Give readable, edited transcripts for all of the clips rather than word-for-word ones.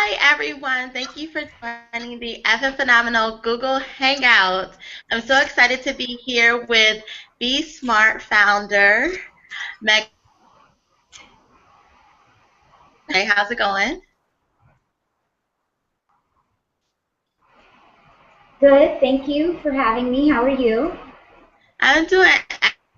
Hi, everyone. Thank you for joining the FNPhenomenal Google Hangout. I'm so excited to be here with bSmart founder, Megan. Hey, how's it going? Good, thank you for having me. How are you? I'm doing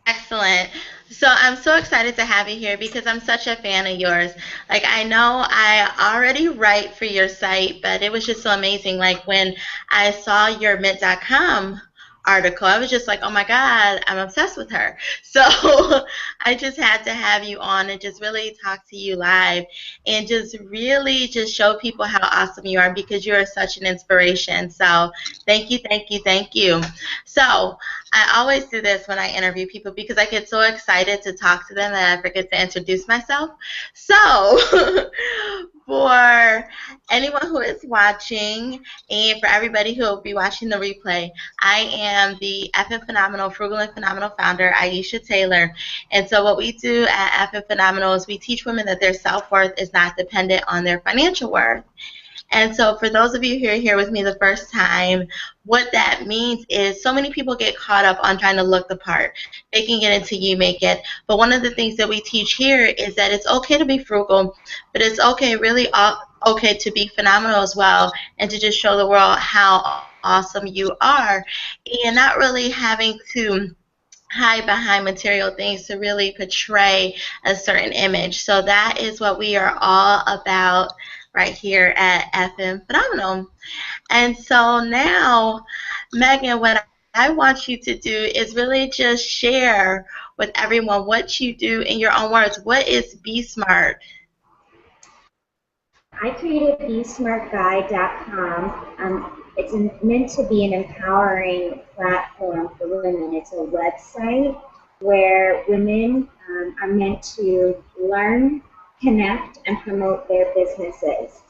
excellent. So I'm so excited to have you here because I'm such a fan of yours. Like I know I already write for your site, but it was just so amazing. Like when I saw your mint.com article, I was just like, oh my God, I'm obsessed with her. So I just had to have you on and just really talk to you live and just really just show people how awesome you are because you are such an inspiration. So thank you, thank you, thank you. So I always do this when I interview people because I get so excited to talk to them that I forget to introduce myself. So, for anyone who is watching and for everybody who will be watching the replay, I am the FN Phenomenal, Frugal and Phenomenal founder, Aisha Taylor. And so, what we do at FN Phenomenal is we teach women that their self worth is not dependent on their financial worth. And so, for those of you who are here with me the first time, what that means is so many people get caught up on trying to look the part. They can get into you make it. But one of the things that we teach here is that it's okay to be frugal, but it's okay, really okay to be phenomenal as well and to just show the world how awesome you are and not really having to hide behind material things to really portray a certain image. So that is what we are all about right here at FM Phenomenal. And so now, Megan, what I want you to do is really just share with everyone what you do in your own words. What is bSmart? I created bsmartguide.com. It's meant to be an empowering platform for women. It's a website where women are meant to learn, connect, and promote their businesses.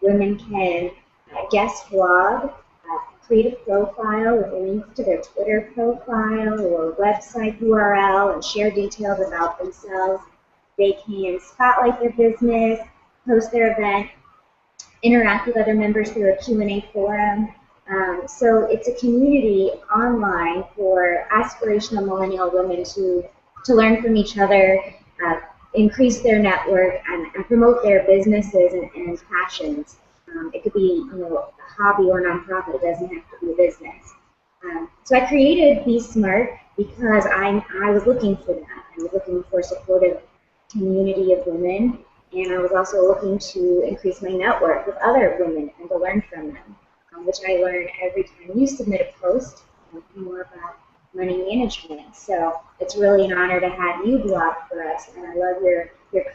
Women can guest blog, create a profile with links to their Twitter profile or website URL and share details about themselves. They can spotlight their business, host their event, interact with other members through a Q&A forum. So it's a community online for aspirational millennial women to learn from each other, uh, increase their network, and promote their businesses and passions. It could be a hobby or nonprofit. It doesn't have to be a business. So I created Be Smart because I was looking for that. I was looking for a supportive community of women, and I was also looking to increase my network with other women and to learn from them, which I learn every time you submit a post more about money management. So it's really an honor to have you blog for us, and I love your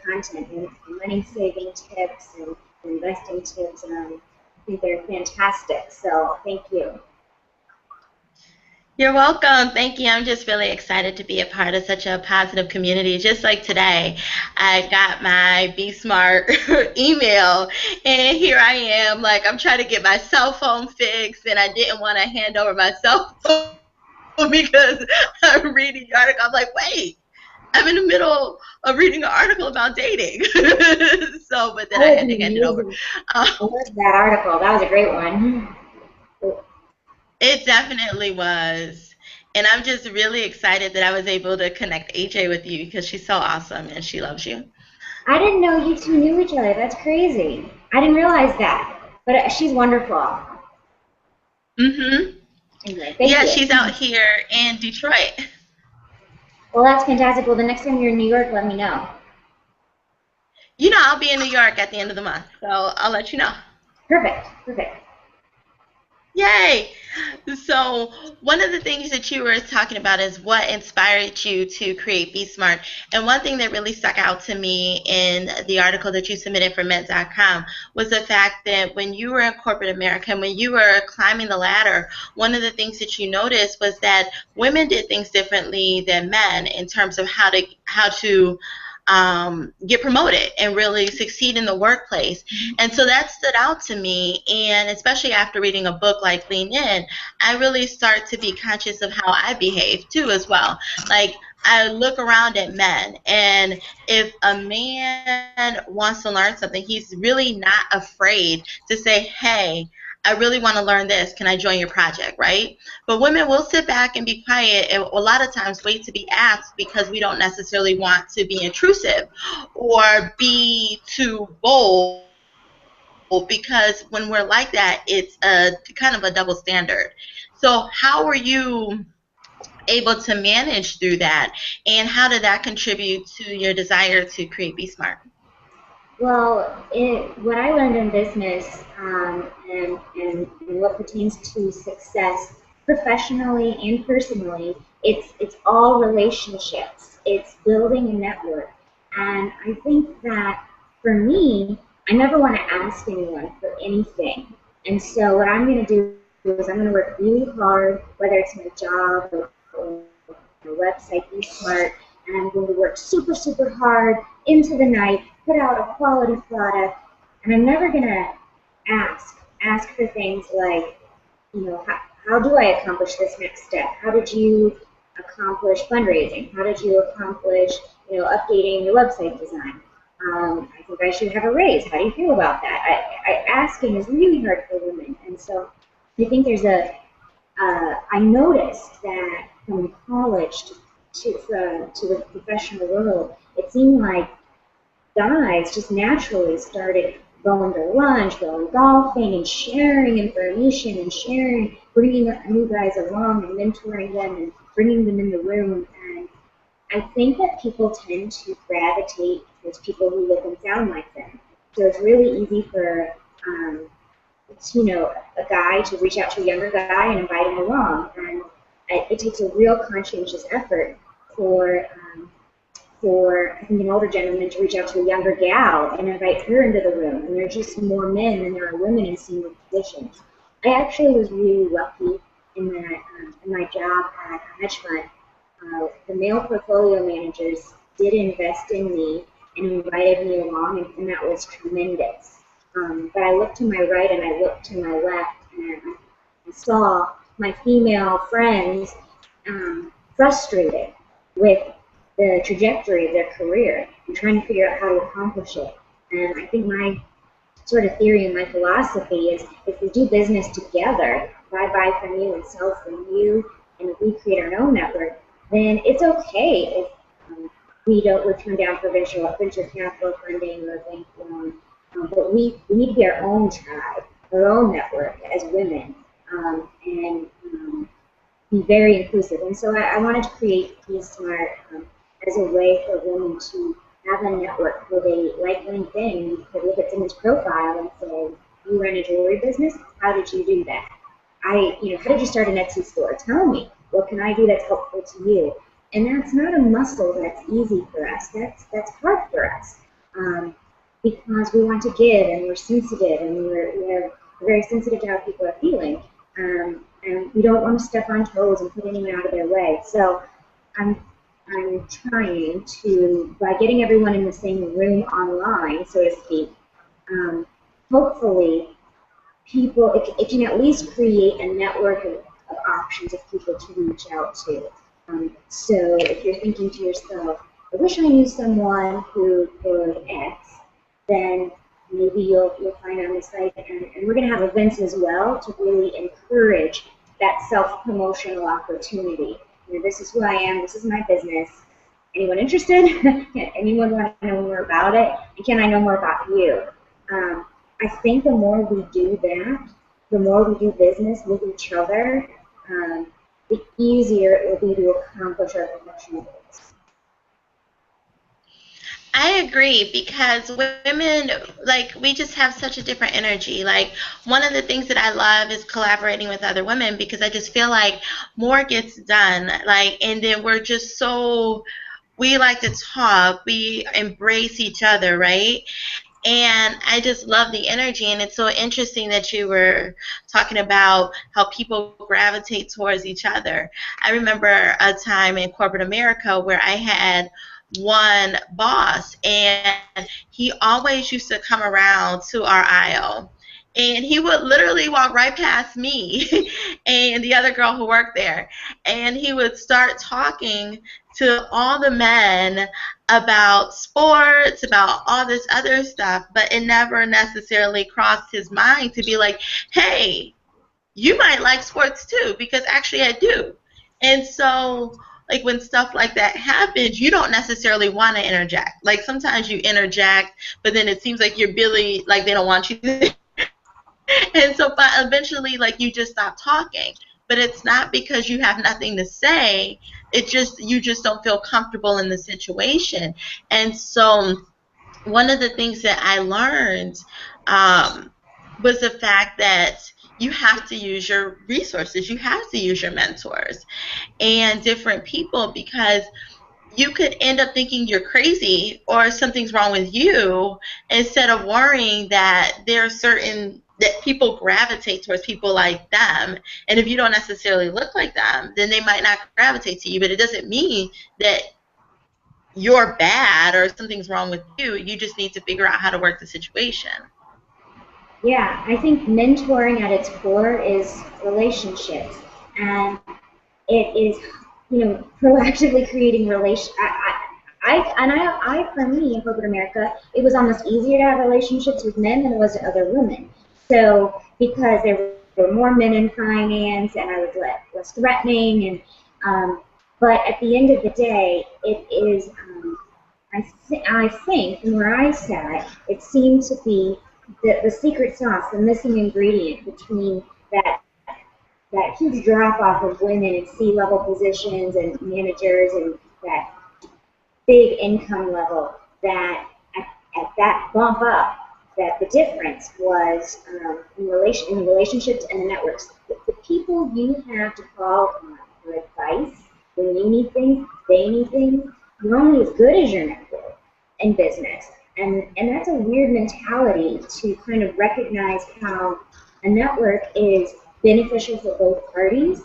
content and money saving tips and investing tips. I think they're fantastic. So thank you. You're welcome. Thank you. I'm just really excited to be a part of such a positive community. Just like today, I got my Be Smart email, and here I am. Like, I'm trying to get my cell phone fixed, and I didn't want to hand over my cell phone because I'm reading the article. I'm like, wait, I'm in the middle of reading an article about dating. So, but then That I was had an to hand it over. amazing. Um, I read that article. That was a great one. It definitely was. And I'm just really excited that I was able to connect AJ with you because she's so awesome and she loves you. I didn't know you two knew each other. That's crazy. I didn't realize that. But she's wonderful. Mm-hmm. Anyway, thank Yeah, you. she's out here in Detroit. Well, that's fantastic. Well, the next time you're in New York, let me know. You know, I'll be in New York at the end of the month, so I'll let you know. Perfect. Perfect. Yay! So, one of the things that you were talking about is what inspired you to create bSmart. And one thing that really stuck out to me in the article that you submitted for Mint.com was the fact that when you were in corporate America, and when you were climbing the ladder, one of the things that you noticed was that women did things differently than men in terms of how to get promoted and really succeed in the workplace. And so that stood out to me. And especially after reading a book like Lean In, I really start to be conscious of how I behave too as well. Like, I look around at men, and if a man wants to learn something, he's really not afraid to say, hey, I really want to learn this. Can I join your project, right? But women will sit back and be quiet and a lot of times wait to be asked because we don't necessarily want to be intrusive or be too bold, because when we're like that, it's a kind of a double standard. So how are you able to manage through that, and how did that contribute to your desire to create bSmart? Well, what I learned in business, and what pertains to success professionally and personally, it's all relationships. It's building a network. And I think that for me, I never want to ask anyone for anything. And so what I'm going to do is I'm going to work really hard, whether it's my job or my website, bSmart, and I'm going to work super, super hard into the night, put out a quality product, and I'm never going to ask for things like, how do I accomplish this next step? How did you accomplish fundraising? How did you accomplish, updating your website design? I think I should have a raise. How do you feel about that? Asking is really hard for women, and so I think I noticed that from college to the professional world, it seemed like guys just naturally started going to lunch, going golfing, and sharing information and bringing new guys along and mentoring them and bringing them in the room. And I think that people tend to gravitate towards people who look and sound like them. So it's really easy for a guy to reach out to a younger guy and invite him along. And it takes a real conscientious effort for I think an older gentleman to reach out to a younger gal and invite her into the room. And there are just more men than there are women in senior positions. I actually was really lucky in that in my job at a hedge fund. The male portfolio managers did invest in me and invited me along, and that was tremendous. But I looked to my right and I looked to my left, and I saw my female friends frustrated with the trajectory of their career and trying to figure out how to accomplish it. And I think my sort of theory and my philosophy is if we do business together, if I buy from you and sell from you, and if we create our own network, then it's okay if we turn down for venture capital funding or a bank loan. But we need to be our own tribe, our own network as women, and be very inclusive. And so I wanted to create bSmart as a way for women to have a network where they, like LinkedIn, you could look at someone's profile and say, you run a jewelry business? How did you do that? How did you start an Etsy store? Tell me. What can I do that's helpful to you? And that's not a muscle that's easy for us. That's hard for us because we want to give, and we're sensitive, and we're very sensitive to how people are feeling. And we don't want to step on toes and put anyone out of their way. So I'm trying to, by getting everyone in the same room online, so to speak, hopefully it can at least create a network of options of people to reach out to. So if you're thinking to yourself, I wish I knew someone who could X, then maybe you'll find on the site, and we're going to have events as well to really encourage that self-promotional opportunity. This is who I am, this is my business. Anyone interested? Anyone want to know more about it? And can I know more about you? I think the more we do that, the more we do business with each other, the easier it will be to accomplish our professional goals. I agree, because women, like, we just have such a different energy. Like, one of the things that I love is collaborating with other women, because I just feel like more gets done. Like, and then we're just so, we like to talk, we embrace each other, right? And I just love the energy, and it's so interesting that you were talking about how people gravitate towards each other. I remember a time in corporate America where I had one boss, and he always used to come around to our aisle. And he would literally walk right past me and the other girl who worked there. And he would start talking to all the men about sports, about all this other stuff, but it never necessarily crossed his mind to be like, hey, you might like sports too, because actually I do. And so, like, when stuff like that happens, you don't necessarily want to interject. Like, sometimes you interject, but then it seems like you're really, like, they don't want you to. And so, but eventually, like, you just stop talking. But it's not because you have nothing to say. It just, you just don't feel comfortable in the situation. And so, one of the things that I learned um, was the fact that you have to use your resources. You have to use your mentors and different people, because you could end up thinking you're crazy or something's wrong with you, instead of worrying that there are certain that people gravitate towards people like them, and if you don't necessarily look like them, then they might not gravitate to you. But it doesn't mean that you're bad or something's wrong with you. You just need to figure out how to work the situation. Yeah, I think mentoring at its core is relationships, and it is, proactively creating relation. For me in corporate America, it was almost easier to have relationships with men than it was to other women. So because there were more men in finance, and I was less threatening, and but at the end of the day, it is. I think from where I sat, it seemed to be the secret sauce, the missing ingredient between that huge drop off of women in C-level positions and managers, and that big income level, that at that bump up, that the difference was in the relationships and the networks. The people you have to call on for advice when you need things, they need things. You're only as good as your network in business, and that's a weird mentality to kind of recognize how a network is beneficial for both parties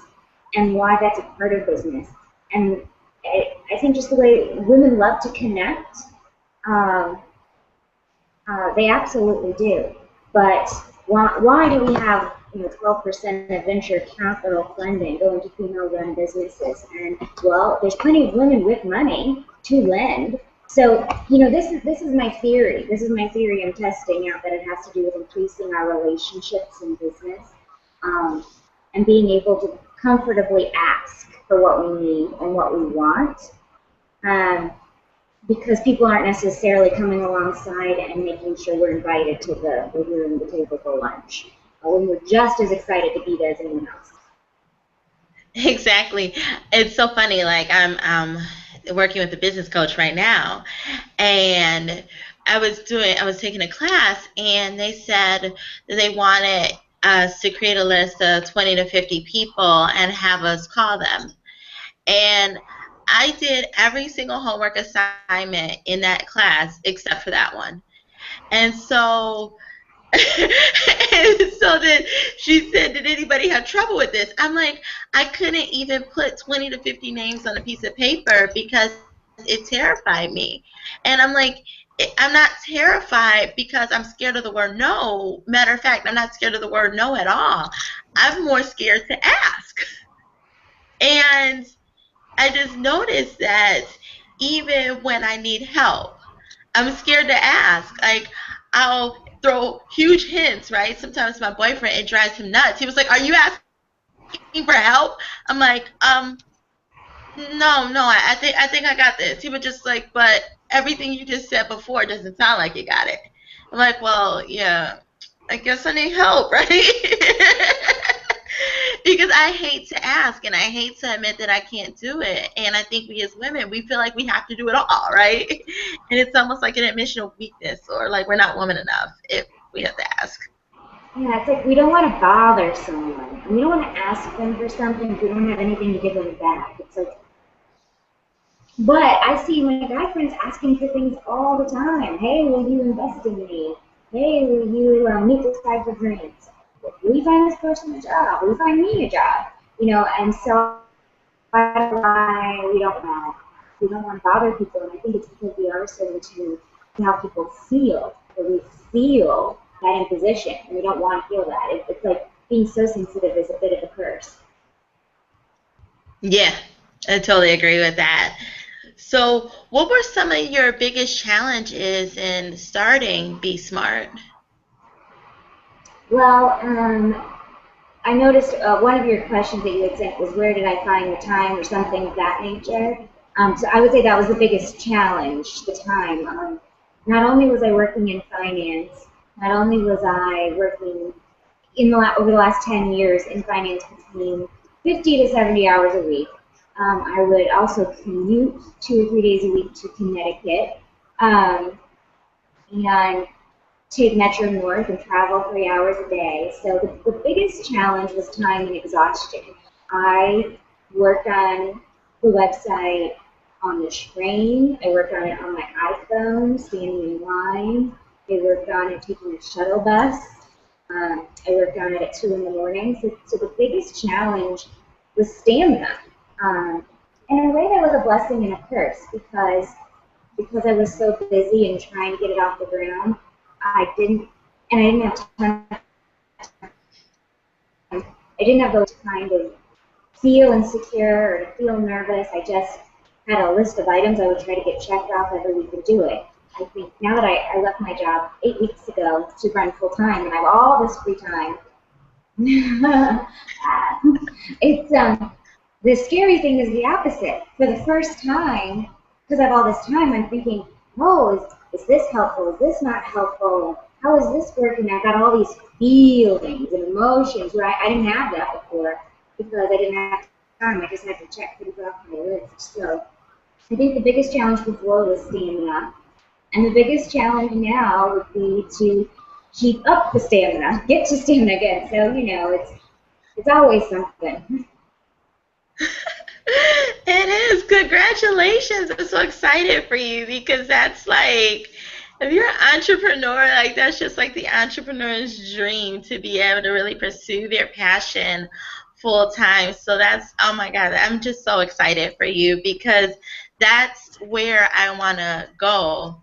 and why that's a part of business. And I think just the way women love to connect, um, they absolutely do. But why do we have 12% of venture capital funding going to female-run businesses? And well, there's plenty of women with money to lend. So this is my theory. This is my theory I'm testing out, that it has to do with increasing our relationships in business, and being able to comfortably ask for what we need and what we want. Um, because people aren't necessarily coming alongside and making sure we're invited to the room, the table for lunch, when we're just as excited to be there as anyone else. Exactly. It's so funny. Like, I'm working with a business coach right now, and I was taking a class, and they said that they wanted us to create a list of 20 to 50 people and have us call them. And I did every single homework assignment in that class except for that one. And so and so then she said, did anybody have trouble with this? I'm like, I couldn't even put 20 to 50 names on a piece of paper because it terrified me. And I'm like, I'm not terrified because I'm scared of the word no. Matter of fact, I'm not scared of the word no at all. I'm more scared to ask. And I just noticed that even when I need help, I'm scared to ask. Like, I'll throw huge hints, right? Sometimes my boyfriend, it drives him nuts. He was like, "Are you asking for help?" I'm like, no, I think I got this. He was just like, "But everything you just said before doesn't sound like you got it." I'm like, "Well, yeah, I guess I need help, right?" Because I hate to ask, and I hate to admit that I can't do it. And I think we as women, we feel like we have to do it all, right? And it's almost like an admission of weakness, or like we're not woman enough if we have to ask. Yeah, it's like we don't want to bother someone. We don't want to ask them for something if we don't have anything to give them back. It's like, but I see my guy friends asking for things all the time. Hey, will you invest in me? Hey, will you meet this guy for drinks? Will you find this person a job? Will you find me a job? And so why we don't know. we don't want to bother people, and I think it's because we are so into how people feel, or we feel that imposition, and we don't want to feel that. It's like being so sensitive is a bit of a curse. Yeah, I totally agree with that. So, what were some of your biggest challenges in starting Be Smart? Well, I noticed one of your questions that you had sent was where did I find the time or something of that nature. So I would say that was the biggest challenge, the time. Not only was I working in finance, not only was I working over the last 10 years in finance between 50 to 70 hours a week. I would also commute 2 or 3 days a week to Connecticut, and take Metro North and travel 3 hours a day. So the biggest challenge was time and exhaustion. I worked on the website on the train. I worked on it on my iPhone, standing in line. I worked on it taking a shuttle bus. I worked on it at 2 in the morning. So the biggest challenge was stamina. And in a way, that was a blessing and a curse because I was so busy and trying to get it off the ground. I didn't, and I didn't have time. I didn't have those to kind of feel insecure or to feel nervous. I just had a list of items I would try to get checked off every week and do it. I think now that I left my job 8 weeks ago to run full time and I have all this free time, it's the scary thing is the opposite. For the first time, because I have all this time, I'm thinking, oh, is this helpful? Is this not helpful? How is this working? I've got all these feelings and emotions where I didn't have that before because I didn't have time. I just had to check things off my list. So I think the biggest challenge before was stamina. And the biggest challenge now would be to keep up the stamina, get to stamina again. So, it's always something. It is. Congratulations. I'm so excited for you because that's like, if you're an entrepreneur, like that's just like the entrepreneur's dream to be able to really pursue their passion full time. So that's, oh my God, I'm just so excited for you because that's where I want to go.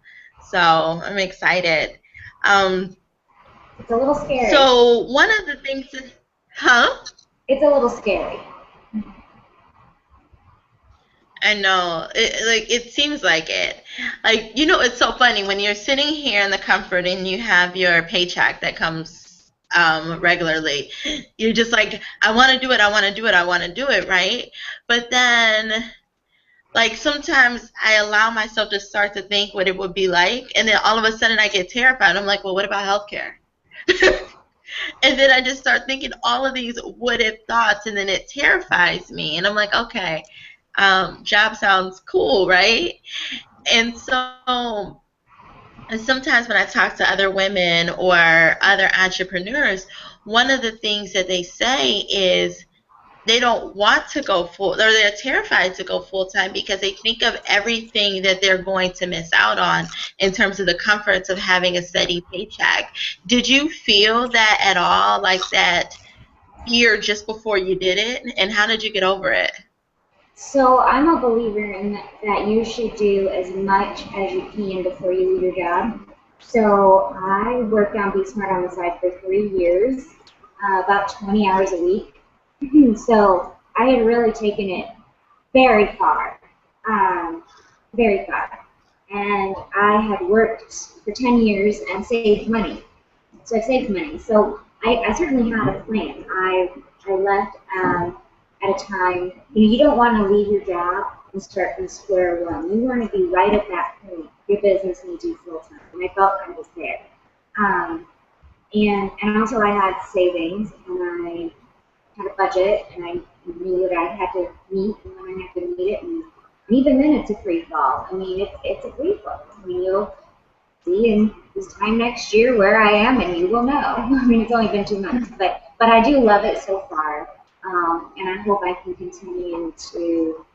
So I'm excited. Um, It's a little scary. so one of the things, huh? It's a little scary. I know. Like it seems like it. Like it's so funny when you're sitting here in the comfort and you have your paycheck that comes regularly. You're just like, I want to do it. I want to do it. I want to do it, right? But then, like sometimes I allow myself to start to think what it would be like, and then all of a sudden I get terrified. I'm like, well, what about healthcare? And then I just start thinking all of these what if thoughts, and then it terrifies me. And I'm like, okay, job sounds cool, right? And so and sometimes when I talk to other women or other entrepreneurs, one of the things that they say is they don't want to go full, or they're terrified to go full time because they think of everything that they're going to miss out on in terms of the comforts of having a steady paycheck. Did you feel that at all, like that fear just before you did it? And how did you get over it? So I'm a believer in that you should do as much as you can before you leave your job. So I worked on bSmart on the side for 3 years, about 20 hours a week. So I had really taken it very far, um, very far. And I had worked for 10 years and saved money. So I saved money. So I certainly had a plan. I left at a time, you don't want to leave your job and start from square one. You want to be right at that point. Your business needs you full time. And I felt I was there. Um, and also I had savings and I had a budget and I knew that I had to meet and when I had to meet it. And even then it's a free fall. I mean, it's a free fall. I mean, you'll see in this time next year where I am, and you will know. I mean, it's only been 2 months, but I do love it so far, and I hope I can continue to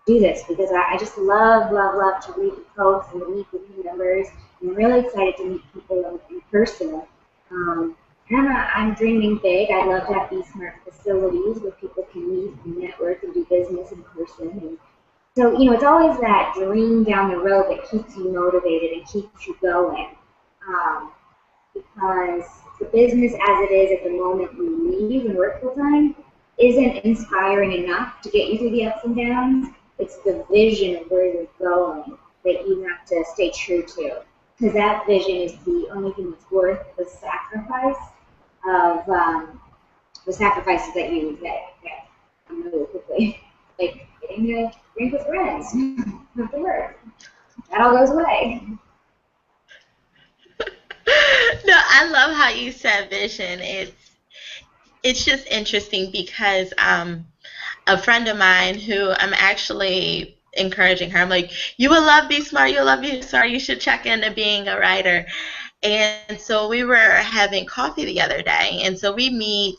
do this because I just love, love, love to read the posts and to meet with new members. I'm really excited to meet people in person. And I'm dreaming big. I'd love to have these smart facilities where people can meet and network and do business in person. So, it's always that dream down the road that keeps you motivated and keeps you going. Um, because the business as it is at the moment you leave and work full time isn't inspiring enough to get you through the ups and downs. It's the vision of where you're going that you have to stay true to. Because that vision is the only thing that's worth the sacrifice of the sacrifices that you get really quickly. Like getting to drink with friends after work. That all goes away. No, I love how you said vision. It's just interesting because a friend of mine who I'm actually encouraging her. I'm like, you will love bSmart, you'll love bSmart, you should check into being a writer. And so we were having coffee the other day. And so we meet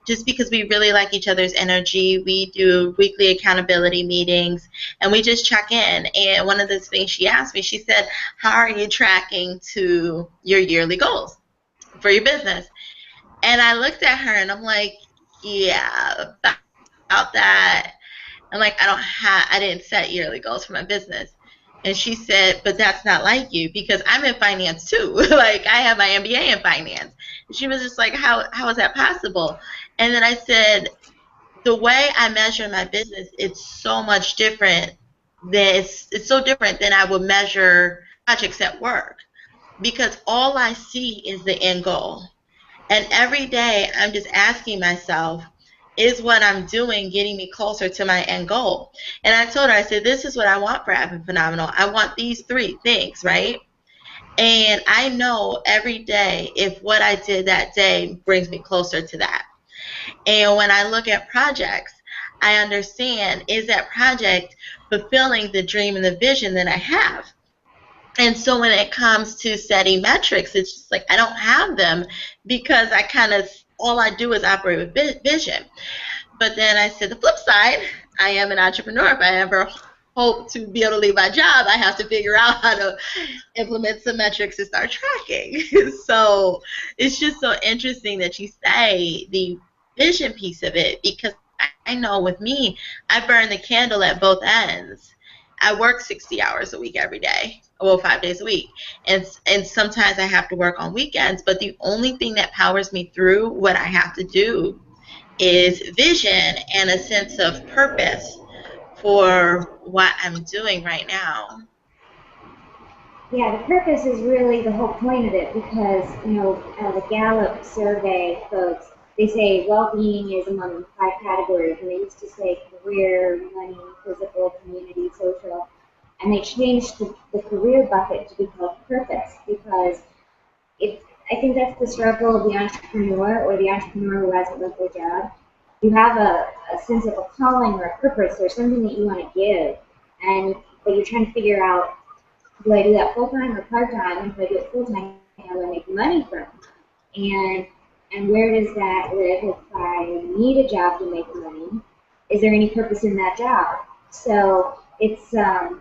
just because we really like each other's energy. We do weekly accountability meetings and we just check in. And one of the things she asked me, she said, how are you tracking to your yearly goals for your business? And I looked at her and I'm like, yeah, about that. I'm like, I didn't set yearly goals for my business. And she said, but that's not like you because I'm in finance too. Like I have my MBA in finance. And she was just like, how is that possible? And then I said, the way I measure my business, it's so much different than it's so different than I would measure projects at work because all I see is the end goal. And every day I'm just asking myself, is what I'm doing getting me closer to my end goal? And I told her, I said, this is what I want for FNPhenomenal. I want these three things, right? And I know every day if what I did that day brings me closer to that. And when I look at projects, I understand, is that project fulfilling the dream and the vision that I have? And so when it comes to setting metrics, it's just like I don't have them because I kind of all I do is operate with vision. But then I said the flip side, I am an entrepreneur. If I ever hope to be able to leave my job, I have to figure out how to implement some metrics and start tracking. So it's just so interesting that you say the vision piece of it because I know with me, I burn the candle at both ends. I work 60 hours a week every day, well, 5 days a week. And sometimes I have to work on weekends, but the only thing that powers me through what I have to do is vision and a sense of purpose for what I'm doing right now. Yeah, the purpose is really the whole point of it because, the Gallup survey folks, they say well-being is among 5 categories, and they used to say career, money, physical, community, social, and they changed the career bucket to be called purpose because if I think that's the struggle of the entrepreneur or the entrepreneur who hasn't left their job. You have a sense of a calling or a purpose or something that you want to give, and but you're trying to figure out, do I do that full time or part time? And if I do it full time, how do I make money from it? And where does that live if I need a job to make money? Is there any purpose in that job? So it's an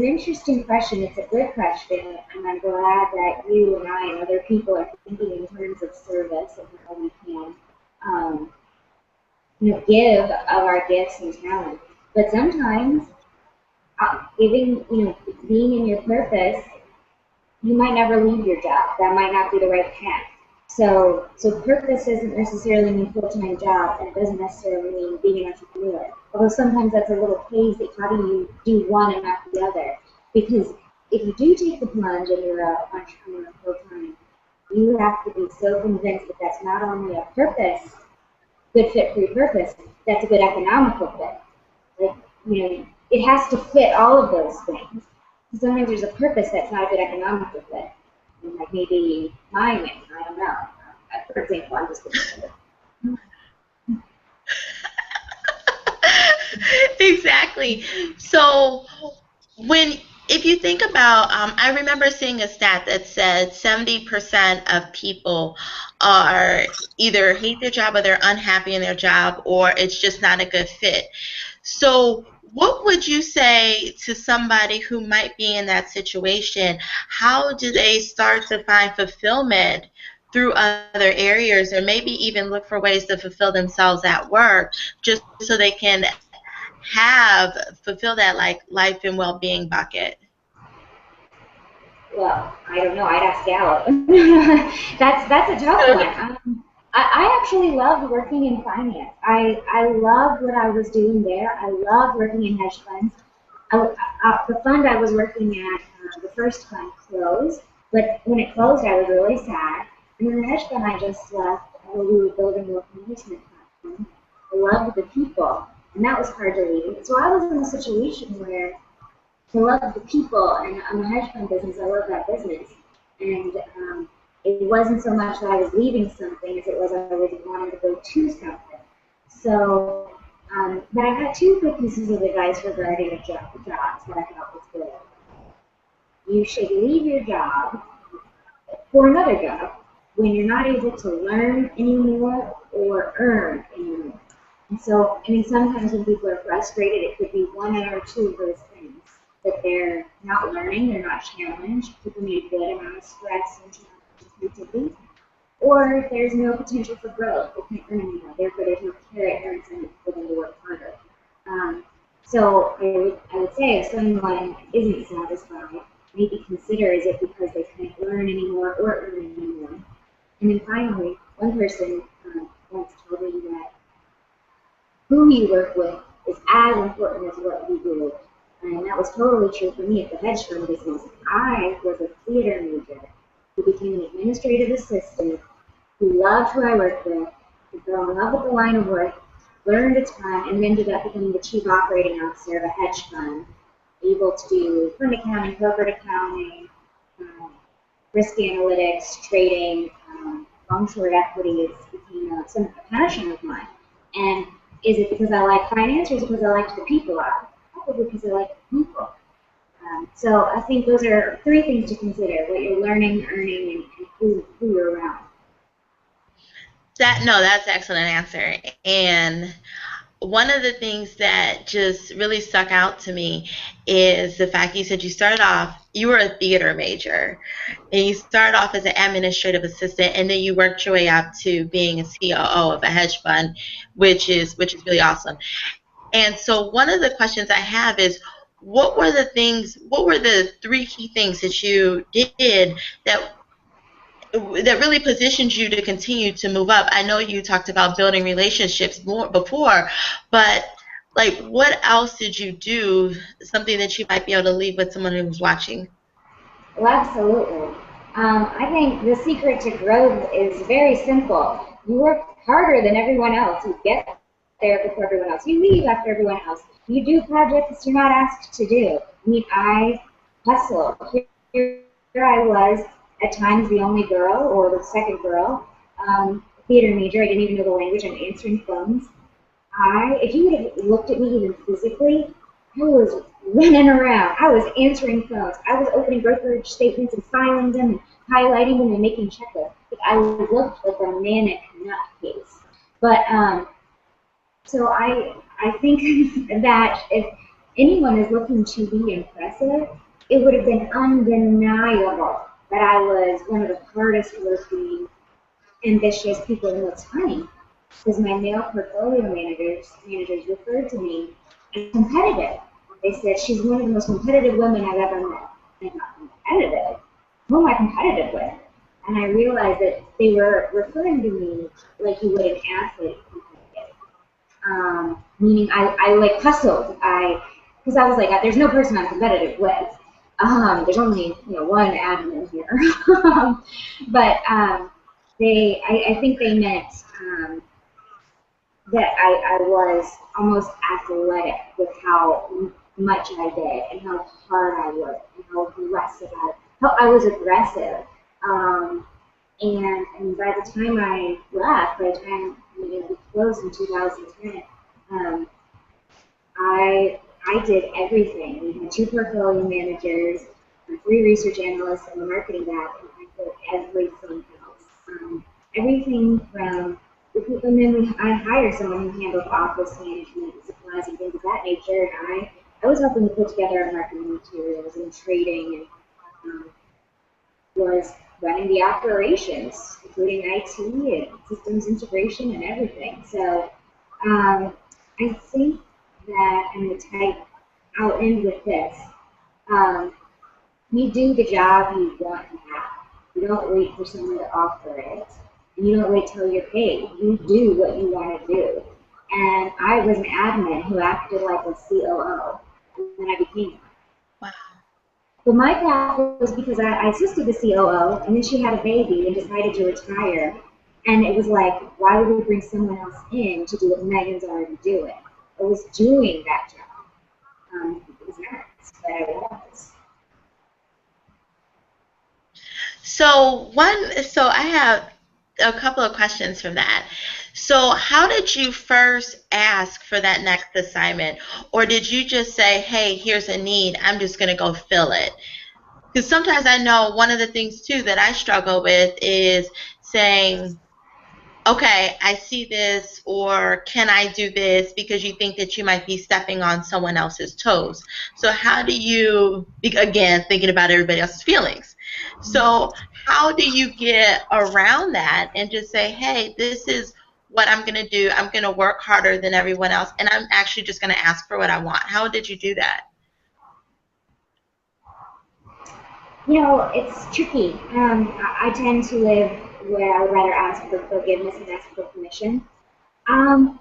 interesting question. It's a good question, and I'm glad that you and I and other people are thinking in terms of service and how we can, um, give of our gifts and talents. But sometimes, giving, being in your purpose, you might never leave your job. That might not be the right path. So purpose doesn't necessarily mean full-time job, and it doesn't necessarily mean being an entrepreneur. Although sometimes that's a little hazy. How do you do one and not the other? Because if you do take the plunge and you're an entrepreneur full-time, you have to be so convinced that that's not only a purpose, good fit for your purpose, that's a good economical fit. Like, it has to fit all of those things. Sometimes there's a purpose that's not a good economical fit. Like maybe miming, I don't know. For example, I'm just going Exactly. So when if you think about, I remember seeing a stat that said 70% of people are either hate their job or they're unhappy in their job or it's just not a good fit. So what would you say to somebody who might be in that situation? How do they start to find fulfillment through other areas or maybe even look for ways to fulfill themselves at work just so they can have fulfill that like life and well-being bucket? Well, I don't know. I'd ask Gallup. That's a tough one. I actually loved working in finance. I loved what I was doing there. I loved working in hedge funds. The fund I was working at, the first fund closed, but when it closed, I was really sad. And then the hedge fund I just left, where we were building a management platform, I loved the people, and that was hard to leave. So I was in a situation where I love the people, and I'm a hedge fund business. I love that business, and it wasn't so much that I was leaving something as it was I was wanting to go to something. So, but I had two good pieces of advice regarding jobs that I thought was good. You should leave your job for another job when you're not able to learn anymore or earn anymore. And so, I mean, sometimes when people are frustrated, it could be one or two of those things that they're not learning, they're not challenged, people need a good amount of stress and creativity, or there's no potential for growth. They can't earn anymore. Therefore, there's no carrot or incentive for them to work harder. So I would say if someone isn't satisfied, maybe consider is it because they can't learn anymore or earn anymore. And then finally, one person once told me that who you work with is as important as what you do. And that was totally true for me at the hedge fund business. I was a theater major who became an administrative assistant, who loved who I worked with, who fell in love with the line of work, learned a ton, and ended up becoming the chief operating officer of a hedge fund, able to do fund accounting, corporate accounting, risk analytics, trading, long-short equities became a passion of mine. And is it because I like finance, or is it because I liked the people? Probably because I like the people. So I think those are three things to consider: what you're learning, earning, and who you're around. That's an excellent answer. And one of the things that just really stuck out to me is the fact you said you were a theater major, and you started off as an administrative assistant, and then you worked your way up to being a COO of a hedge fund, which is really awesome. And so one of the questions I have is, what were the three key things that you did that really positions you to continue to move up? I know you talked about building relationships more before, but like what else did you do? Something that you might be able to leave with someone who's watching. Well, absolutely. I think the secret to growth is very simple. You work harder than everyone else. You get there before everyone else. You leave after everyone else. You do projects you're not asked to do. I mean, I hustle. Here I was, at times the only girl or the second girl, theater major. I didn't even know the language. I'm answering phones. If you would have looked at me even physically, I was running around. I was answering phones. I was opening brokerage statements and filing them and highlighting them and making checklists. Like, I looked like a manic nutcase. But so I think that if anyone is looking to be impressive, it would have been undeniable that I was one of the hardest working, ambitious people. And what's funny is my male portfolio managers referred to me as competitive. They said she's one of the most competitive women I've ever met. I'm not competitive. Who am I competitive with? And I realized that they were referring to me like you would an athlete competitive. Meaning I like hustled. Because I was like, there's no person I'm competitive with. There's only one admin here. But I think they meant that I was almost athletic with how much I did and how hard I worked and how I was aggressive. And by the time I left, by the time we closed in 2010, I did everything. We had two portfolio managers, three research analysts, and a marketing guy, and I did everything else. Everything from and then I hired someone who handled office management, supplies, and things of that nature. And I was helping to put together our marketing materials and trading, and was running the operations, including IT and systems integration and everything. So I think that I'm the type, I'll end with this. Um, you do the job you want to have. You don't wait for someone to offer it. And you don't wait till you're paid. You do what you want to do. And I was an admin who acted like a COO when I became one. Wow. But my path was because I assisted the COO, and then she had a baby and decided to retire. And it was like, why would we bring someone else in to do what Megan's already doing? I was doing that job. It was nice, but I was. So I have a couple of questions from that. So how did you first ask for that next assignment? Or did you just say, hey, here's a need, I'm just going to go fill it? Because sometimes I know one of the things too that I struggle with is saying, okay, I see this, or can I do this, because you think that you might be stepping on someone else's toes. So how do you, again, thinking about everybody else's feelings. So how do you get around that and just say, hey, this is what I'm going to do. I'm going to work harder than everyone else, and I'm actually just going to ask for what I want. How did you do that? You know, it's tricky. I tend to live where I would rather ask for forgiveness and ask for permission. Um,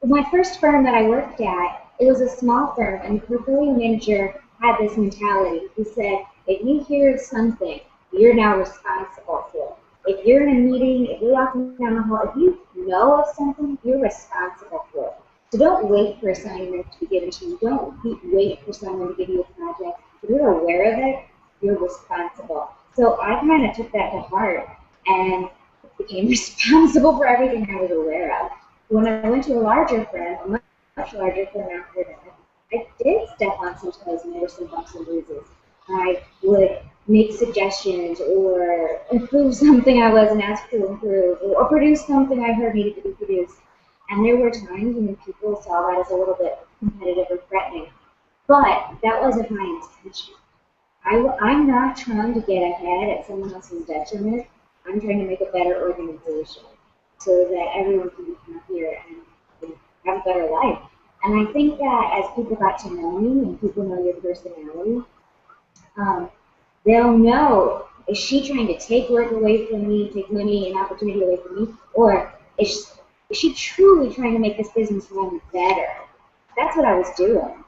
my first firm that I worked at, it was a small firm, and the portfolio manager had this mentality. He said, if you hear something, you're now responsible for it. If you're in a meeting, if you're walking down the hall, if you know of something, you're responsible for it. So don't wait for assignment to be given to you. Don't wait for someone to give you a project. If you're aware of it, you're responsible. So I kind of took that to heart and became responsible for everything I was aware of. When I went to a larger firm, a much larger firm after that, I did step on some toes and there were some bumps and bruises. I would make suggestions or improve something I wasn't asked to improve or produce something I heard needed to be produced. And there were times when people saw that as a little bit competitive or threatening. But that wasn't my intention. I'm not trying to get ahead at someone else's detriment. I'm trying to make a better organization so that everyone can be happier and have a better life. And I think that as people got to know me and people know your personality, um, they'll know, is she trying to take work away from me, take money and opportunity away from me, or is she truly trying to make this business run better? That's what I was doing.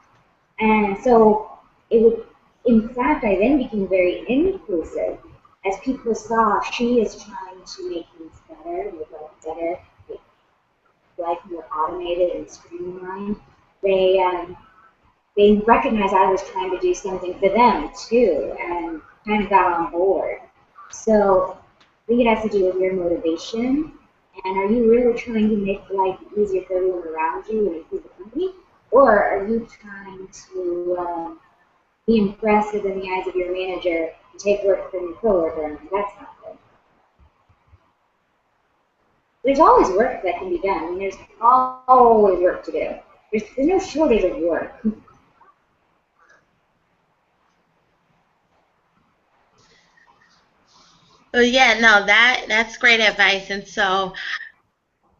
And so it would, in fact, I then became very inclusive as people saw she is trying to make things better, make life better, make life more automated and streamlined. They they recognized I was trying to do something for them too, and kind of got on board. So I think it has to do with your motivation, and are you really trying to make life easier for everyone around you and improve the company, or are you trying to be impressive in the eyes of your manager and take work from your coworker? And that's not good. There's always work that can be done. I mean, there's always work to do. There's no shortage of work. Oh yeah, no, that's great advice. And so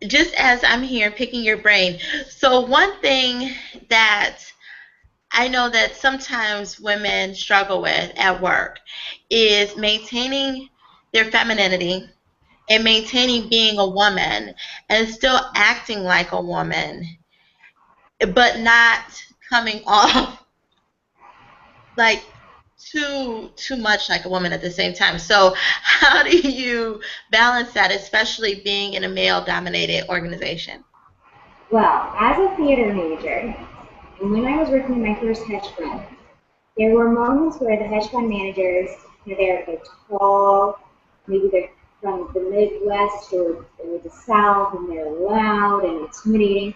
just as I'm here picking your brain, so one thing that I know that sometimes women struggle with at work is maintaining their femininity and maintaining being a woman and still acting like a woman, but not coming off like too much like a woman at the same time. So how do you balance that, especially being in a male dominated organization? Well, as a theater major, and when I was working in my first hedge fund, there were moments where the hedge fund managers, they're tall, maybe they're from the Midwest or the South, and they're loud and intimidating.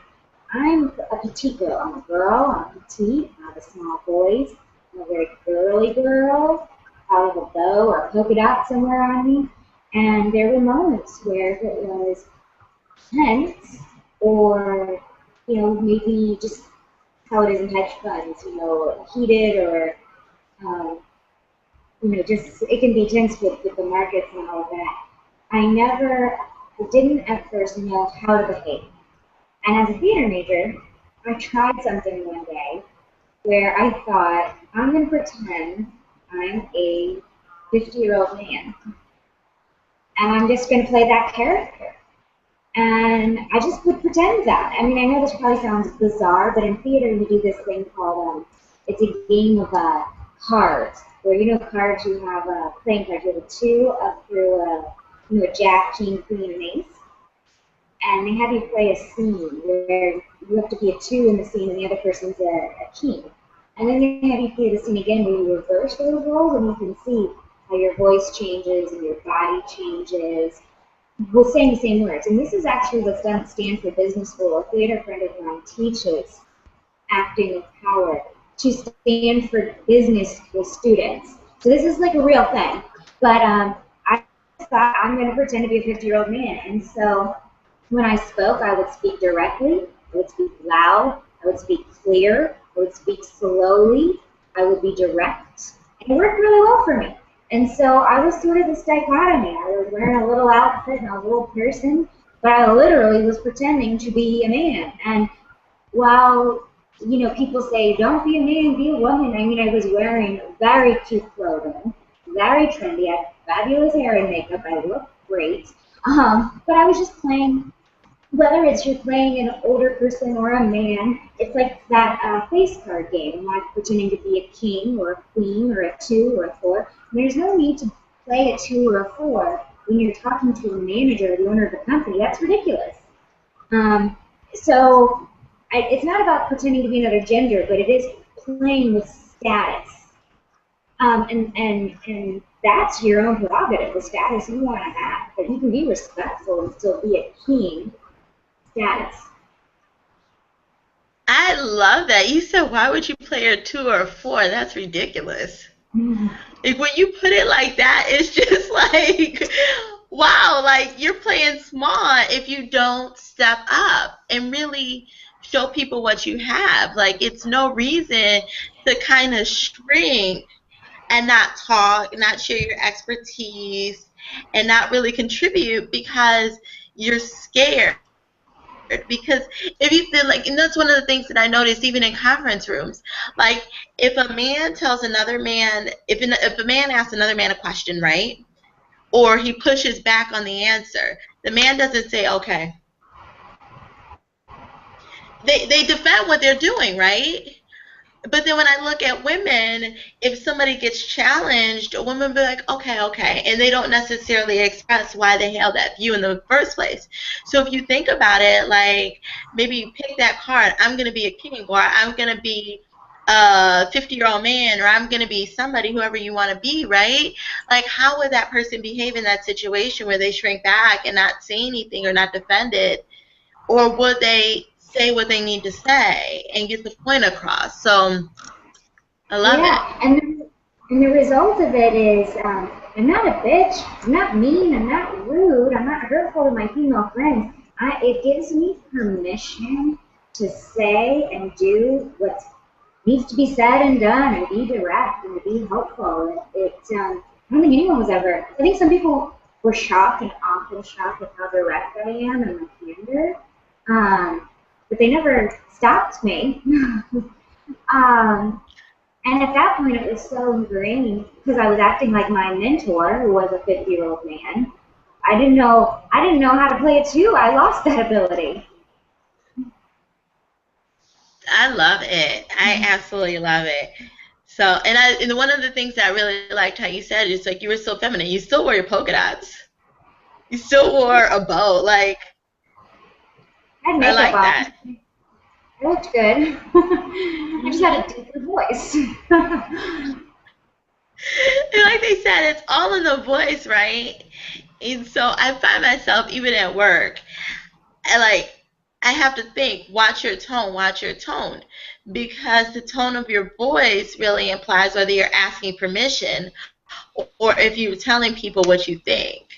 I'm a petite girl. I'm a girl. I'm petite. I have a small voice. I'm a very girly girl. I have a bow or a polka dot somewhere on me. And there were moments where it was tense or, maybe just how it is in hedge funds, heated or um, just it can be tense with the markets and all of that. I didn't at first know how to behave. And as a theater major, I tried something one day where I thought, I'm going to pretend I'm a 50-year-old man, and I'm just going to play that character. And I just would pretend that. I mean, I know this probably sounds bizarre, but in theater we do this thing called, it's a game of cards, where cards you have playing cards. You have a two up through a jack, king, queen, and ace, and they have you play a scene where you have to be a two in the scene and the other person's a king. And then they have you play the scene again where you reverse those roles and you can see how your voice changes and your body changes with saying the same words. And this is actually what's done at Stanford Business School. A theater friend of mine teaches acting with power to Stanford Business School students. So this is like a real thing. But I thought I'm going to pretend to be a 50-year-old man. And so when I spoke, I would speak directly, I would speak loud, I would speak clear, I would speak slowly, I would be direct. And it worked really well for me. And so I was sort of this dichotomy. I was wearing a little outfit and a little person, but I literally was pretending to be a man. And while people say, don't be a man, be a woman, I mean, I was wearing very cute clothing, very trendy, I had fabulous hair and makeup, I looked great. But I was just playing, whether it's you're playing an older person or a man, it's like that face card game. I'm not pretending to be a king or a queen or a two or a four. And there's no need to play a two or a four when you're talking to a manager or the owner of a company. That's ridiculous. So it's not about pretending to be another gender, but it is playing with status. And that's your own prerogative, the status you want to have. But you can be respectful and still be a king status. I love that. You said, why would you play a two or a four? That's ridiculous. Like, when you put it like that, it's just like, wow, like you're playing small if you don't step up and really show people what you have. Like, it's no reason to kind of shrink and not talk, not share your expertise, and not really contribute because you're scared. Because if you feel like, and that's one of the things that I noticed even in conference rooms, like if a man tells another man, if a man asks another man a question, right, or he pushes back on the answer, the man doesn't say, okay. They defend what they're doing, right? But then when I look at women, if somebody gets challenged, a woman will be like, okay, okay. And they don't necessarily express why they held that view in the first place. So if you think about it, like maybe you pick that card, I'm going to be a king, or I'm going to be a 50-year-old man, or I'm going to be somebody, whoever you want to be, right? Like, how would that person behave in that situation where they shrink back and not say anything or not defend it? Or would they say what they need to say and get the point across? So I love it. Yeah, and the result of it is I'm not a bitch, I'm not mean, I'm not rude, I'm not hurtful to my female friends. It gives me permission to say and do what needs to be said and done, and be direct and to be helpful. I don't think anyone was ever. I think some people were shocked and often shocked at how direct I am and my candor, but they never stopped me. And at that point, it was so ingrained because I was acting like my mentor, who was a 50-year-old man. I didn't know how to play it too. I lost that ability. I love it. I absolutely love it. So, and one of the things that I really liked how you said is like you were so feminine. You still wore your polka dots. You still wore a bow. Like, I had I makeup like on. that. I looked good. I just had a deeper voice. And like they said, it's all in the voice, right? And so I find myself even at work, like I have to think, watch your tone, because the tone of your voice really implies whether you're asking permission or if you're telling people what you think.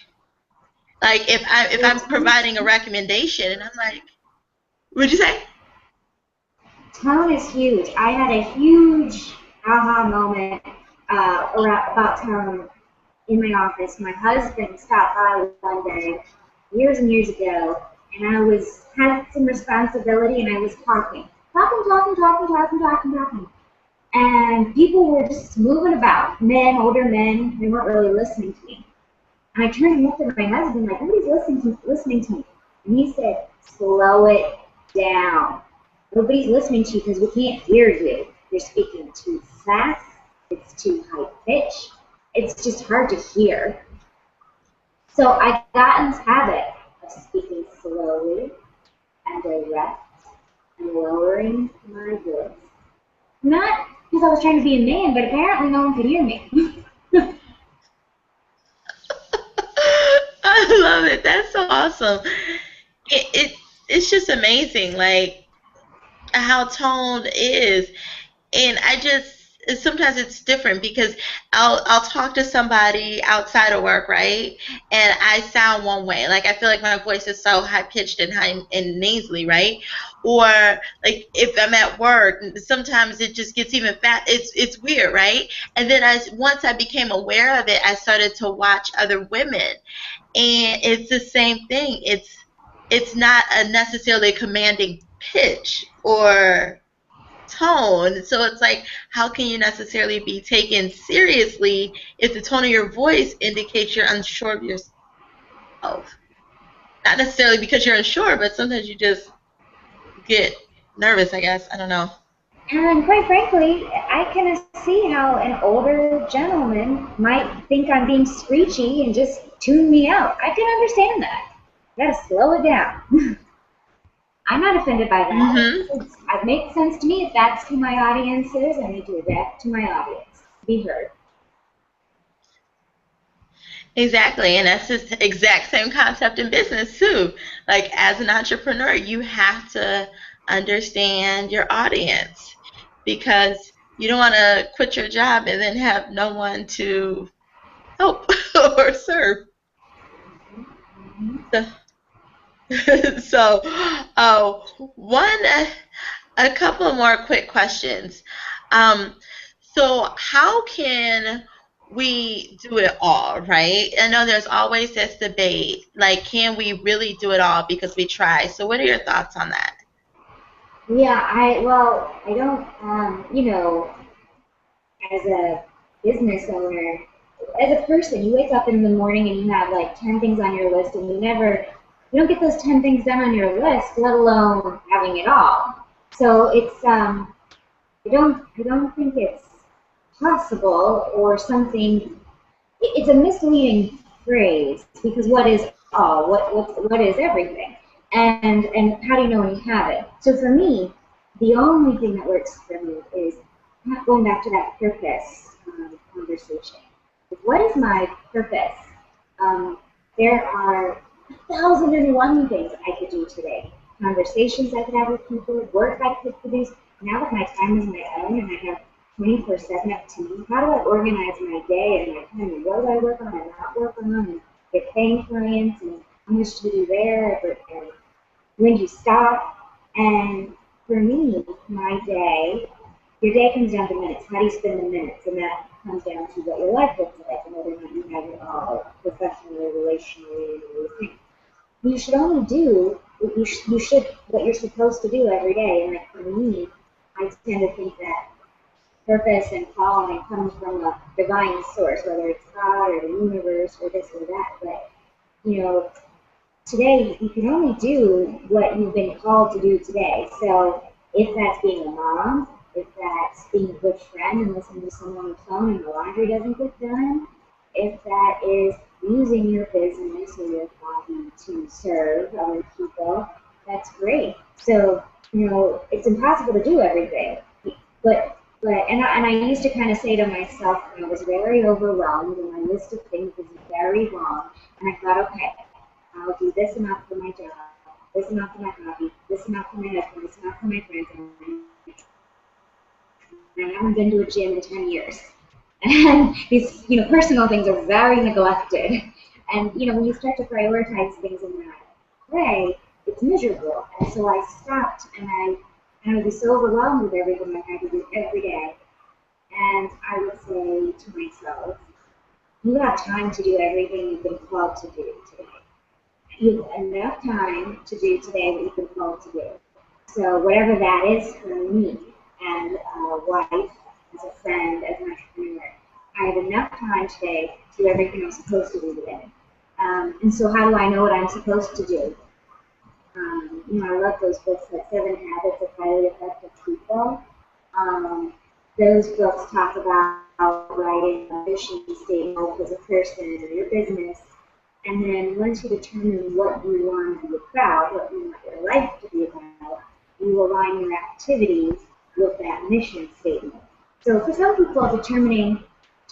Like if Yeah, I'm providing a recommendation and I'm like, what'd you say? tone is huge. I had a huge aha moment about tone in my office. My husband stopped by one day, years and years ago, and I had some responsibility, and I was talking. talking, talking, talking, talking, talking, talking. And people were just moving about. Men, older men, they weren't really listening to me. And I turned and looked at my husband like, nobody's listening to me. And he said, slow it down. Nobody's listening to you because we can't hear you. You're speaking too fast. It's too high pitch. It's just hard to hear. So I got in this habit of speaking slowly and direct and lowering my voice. Not because I was trying to be a man, but apparently no one could hear me. I love it. That's so awesome. It's just amazing, like how tone is. And I just sometimes it's different because I'll talk to somebody outside of work, right? And I sound one way. Like I feel like my voice is so high pitched and high and nasally, right? Or like if I'm at work, sometimes it just gets even fat. It's weird, right? And then once I became aware of it, I started to watch other women, and it's the same thing. It's not a necessarily commanding pitch or tone. So it's like, how can you necessarily be taken seriously if the tone of your voice indicates you're unsure of yourself? Not necessarily because you're unsure, but sometimes you just get nervous, I guess. I don't know. And quite frankly, I can see how an older gentleman might think I'm being screechy and just tune me out. I can understand that. You gotta slow it down. I'm not offended by that. Hmm. It makes sense to me. If that's who my audience is, I need to adapt to my audience. Be heard. Exactly. And that's the exact same concept in business, too. Like, as an entrepreneur, you have to understand your audience because you don't want to quit your job and then have no one to help or serve. So, so one, a couple more quick questions. Um, so how can we do it all, right? I know there's always this debate, like, can we really do it all because we try? So what are your thoughts on that? Yeah, I don't, as a business owner, as a person, you wake up in the morning and you have like 10 things on your list and you don't get those 10 things done on your list, let alone having it all. So I don't think it's possible or something. It's a misleading phrase because what is all? What is everything? And how do you know when you have it? So for me, the only thing that works for me is going back to that purpose conversation. What is my purpose? Um, there are 1,001 things I could do today. Conversations I could have with people, work I could produce. Now that my time is my own and I have 24/7 up to me, how do I organize my day and my time? And what do I work on and not work on? And get paying clients and how much to do there? And when do you stop? And for me, my day, your day comes down to minutes. How do you spend the minutes? And that comes down to what your life looks like and whether or not you have it all professionally, relationally, and everything. You should only do what you should what you're supposed to do every day. And like for me, I tend to think that purpose and calling comes from a divine source, whether it's God or the universe or this or that. But you know, today you can only do what you've been called to do today. So if that's being a mom, if that's being a good friend and listening to someone on the phone and the laundry doesn't get done, if that is using your business or your hobby to serve other people, that's great. So, it's impossible to do everything. And I used to kind of say to myself when I was very overwhelmed and my list of things was very long, and I thought, okay, I'll do this amount for my job, this amount for my hobby, this amount for my husband, this amount for my friends. And I haven't been to a gym in 10 years. And these, personal things are very neglected. And, when you start to prioritize things in that way, it's miserable. And so I stopped and I would be so overwhelmed with everything I had to do every day. And I would say to myself, you have time to do everything you've been called to do today. You have enough time to do today what you've been called to do. So whatever that is for me and a wife, as a friend, as an entrepreneur, I have enough time today to do everything I'm supposed to do today. And so how do I know what I'm supposed to do? I love those books like Seven Habits of Highly Effective People. Um, those books talk about writing a mission statement as a person or your business. And then once you determine what you want to be about, what you want your life to be about, you align your activities with that mission statement. So for some people, determining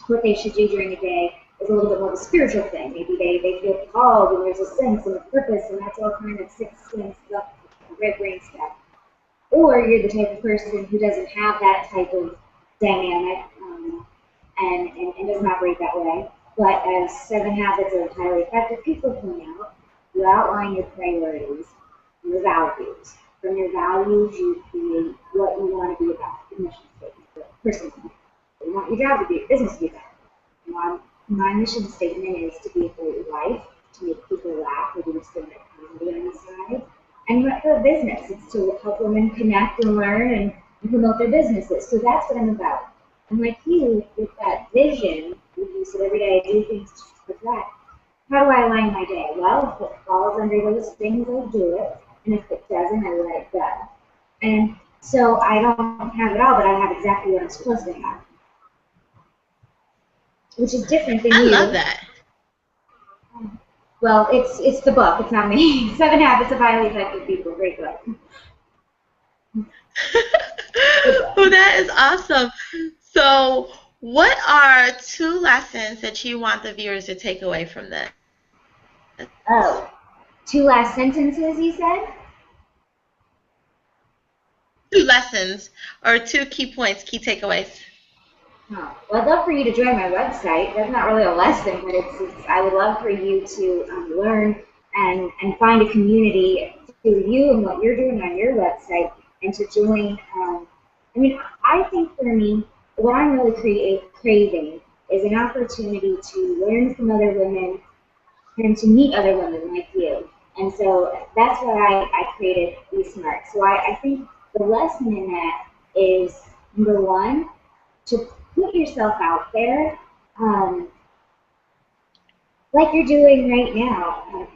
what they should do during a day is a little bit more of a spiritual thing. Maybe they feel called and there's a sense and a purpose, and that's all kind of sixth sense stuff, red brain stuff. Or you're the type of person who doesn't have that type of dynamic and doesn't operate that way. But as Seven Habits of Highly Effective People point out, you outline your priorities, your values. From your values, you create what you want to be about, the mission statement, the person. You want your job to be, your business to be about. My mission statement is to be a great wife, to make people laugh, or do stand-up comedy on the side. And for a business, it's to help women connect and learn and promote their businesses. So that's what I'm about. And like you, with that vision, you said every day I do things to that. How do I align my day? Well, if it falls under those things, I'll do it. And if it doesn't, I let it go. And so I don't have it all, but I have exactly what I'm supposed to have, which is different than I love you. that. Well, it's the book. It's not me. Seven Habits of Highly Effective People. Great book. Well, that is awesome. So, what are two lessons that you want the viewers to take away from this? Oh, two last sentences, you said? Two lessons or two key points, key takeaways. Oh, well, I'd love for you to join my website. That's not really a lesson, but it's I would love for you to learn and find a community through you and what you're doing on your website, and to join. I think for me, what I'm really craving is an opportunity to learn from other women and to meet other women like you. And so that's why I created bSmart. So I think the lesson in that is, number one, to put yourself out there, like you're doing right now.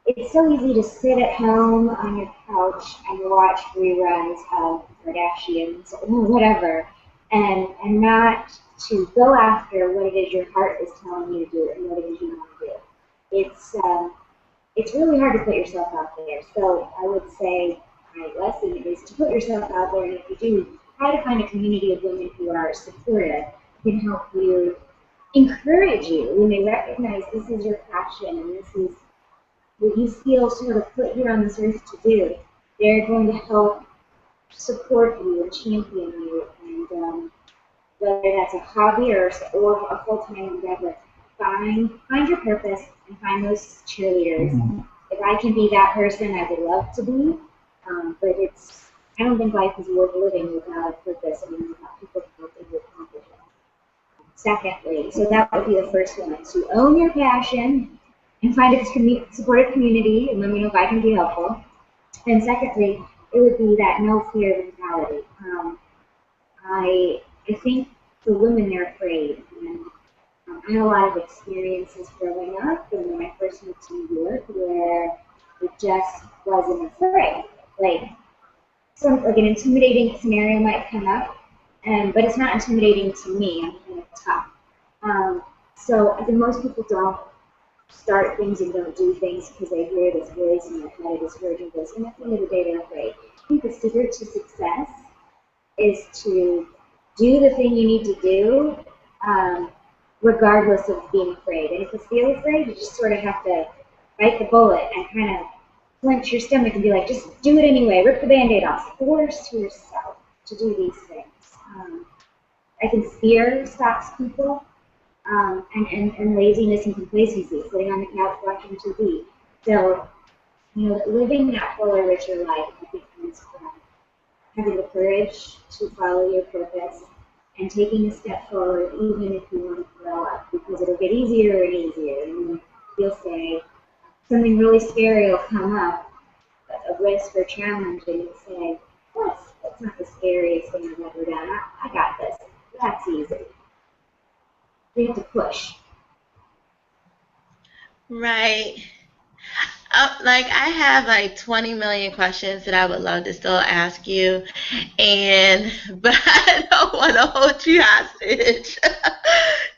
It's so easy to sit at home on your couch and watch reruns of Kardashians or whatever, and not to go after what it is your heart is telling you to do and what it is you want to do. It's really hard to put yourself out there. So I would say my lesson is to put yourself out there, and if you do, try to find a community of women who are supportive, can help you, encourage you when they recognize this is your passion and this is what you feel sort of put here on this earth to do. They're going to help support you and champion you, and whether that's a hobby or a full-time endeavor, find your purpose and find those cheerleaders. Mm-hmm. If I can be that person, I would love to be, but I don't think life is worth living without a purpose and without people helping you accomplish it. Secondly, so that would be the first one, to own your passion and find a supportive community, and let me know if I can be helpful. And secondly, it would be that no fear mentality. I think the women, they're afraid. And I had a lot of experiences growing up, and when I first moved to New York, where it just wasn't afraid. Like an intimidating scenario might come up, but it's not intimidating to me. I'm kind of tough. So I think most people don't start things and don't do things because they hear this voice in their head, this urgent voice, and at the end of the day, they're afraid. I think the secret to success is to do the thing you need to do, regardless of being afraid. And if you feel afraid, you just sort of have to bite the bullet and kind of clench your stomach and be like, just do it anyway, rip the Band-Aid off. Force yourself to do these things. I think fear stops people, and laziness and complacency, sitting on the couch watching TV. So, living that fuller, richer life, I think, comes from having the courage to follow your purpose and taking a step forward, even if you want to grow up, because it'll get easier and easier. And you'll say, something really scary will come up, a risk or challenge, and you'll say, scariest thing I've ever done. I got this. That's easy. We have to push. Right. Like I have like 20 million questions that I would love to still ask you, and but I don't want to hold you hostage.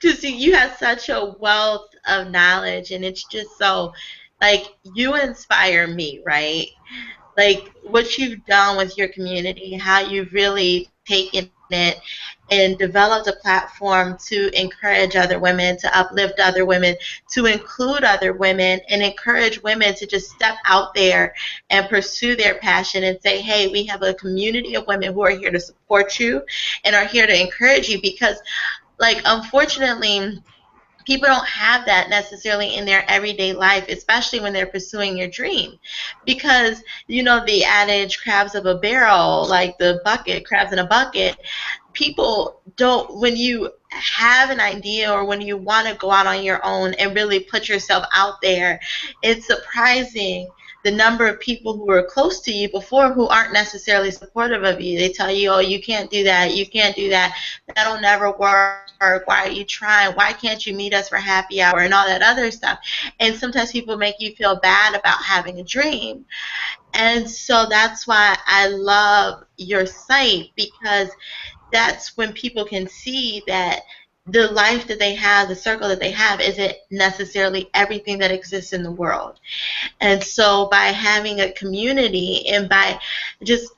To see you have such a wealth of knowledge, and it's just so like you inspire me, right? Like what you've done with your community, how you've really taken it and developed a platform to encourage other women, to uplift other women, to include other women, and encourage women to just step out there and pursue their passion and say, hey, we have a community of women who are here to support you and are here to encourage you because, like, unfortunately, people don't have that necessarily in their everyday life, especially when they're pursuing your dream. Because, you know, the adage, crabs of a barrel, like the bucket, crabs in a bucket, people don't, when you have an idea or when you want to go out on your own and really put yourself out there, it's surprising the number of people who were close to you before who aren't necessarily supportive of you. They tell you, oh, you can't do that, you can't do that, that'll never work, why are you trying, why can't you meet us for happy hour, and all that other stuff. And sometimes people make you feel bad about having a dream. And so that's why I love your site, because that's when people can see that the life that they have, the circle that they have, isn't necessarily everything that exists in the world. And so by having a community and by just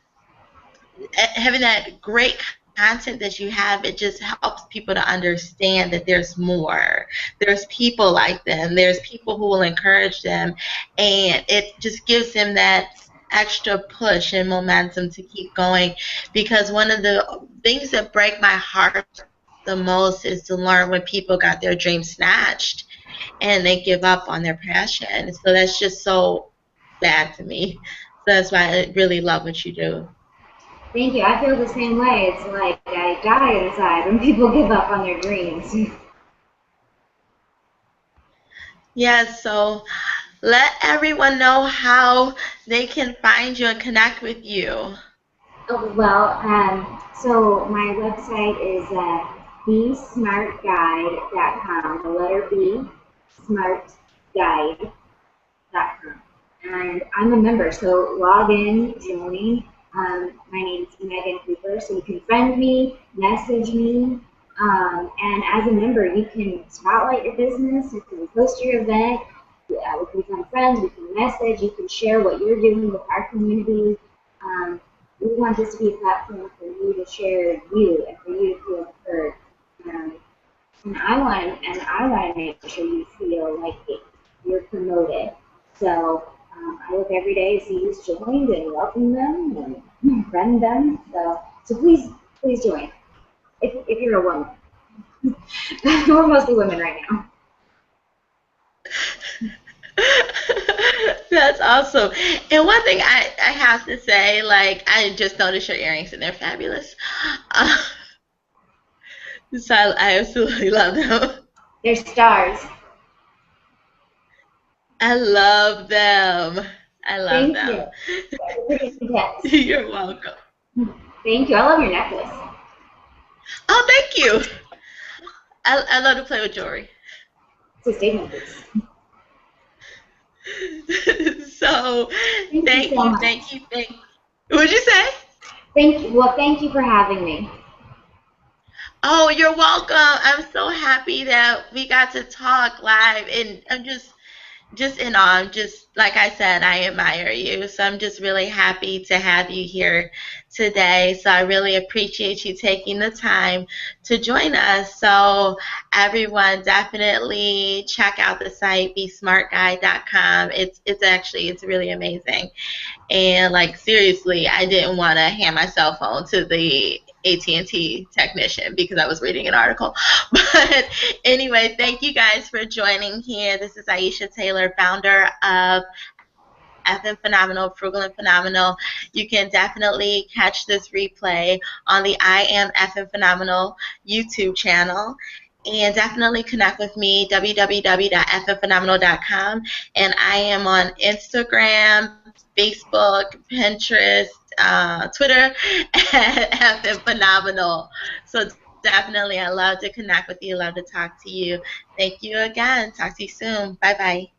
having that great content that you have, it just helps people to understand that there's more. There's people like them. There's people who will encourage them. And it just gives them that extra push and momentum to keep going. Because one of the things that break my heart the most is to learn when people got their dreams snatched and they give up on their passion. So that's just so sad to me. So that's why I really love what you do. Thank you. I feel the same way. It's like I die inside when people give up on their dreams. Yes, so let everyone know how they can find you and connect with you. Oh, well, so my website is bsmartguide.com, the letter B, smartguide.com. And I'm a member, so log in, join. My name's Meagan Hooper, so you can friend me, message me, and as a member, you can spotlight your business, you can post your event, we can become friends, we can message, you can share what you're doing with our community. Um, we want this to be a platform for you to share you and for you to feel heard. Um, and I want to make sure you feel like you're promoted. So I look every day to see who's joined and welcome them and friend them. So please join if you're a woman. We're mostly women right now. That's awesome. And one thing I have to say, like, I just noticed your earrings and they're fabulous. Uh, so I absolutely love them. They're stars. I love them. I love Thank you. them. They're pretty intense. You're welcome. Thank you. I love your necklace. Oh, thank you. I love to play with jewelry. It's a statement piece. So, Thank you so much. thank you. What'd you say? Thank you for having me. Oh, you're welcome. I'm so happy that we got to talk live, and I'm just in awe. Just like I said, I admire you. So I'm just really happy to have you here today. So I really appreciate you taking the time to join us. So everyone definitely check out the site bsmartguide.com. It's really amazing. And like seriously, I didn't want to hand my cell phone to the AT&T technician because I was reading an article. But anyway, thank you guys for joining here. This is Aisha Taylor, founder of FNPhenomenal, Frugal and Phenomenal. You can definitely catch this replay on the I Am FNPhenomenal YouTube channel. And definitely connect with me, www.fnphenomenal.com. And I am on Instagram, Facebook, Pinterest, Twitter at FNPhenomenal. So definitely, I love to connect with you. Love to talk to you. Thank you again. Talk to you soon. Bye bye.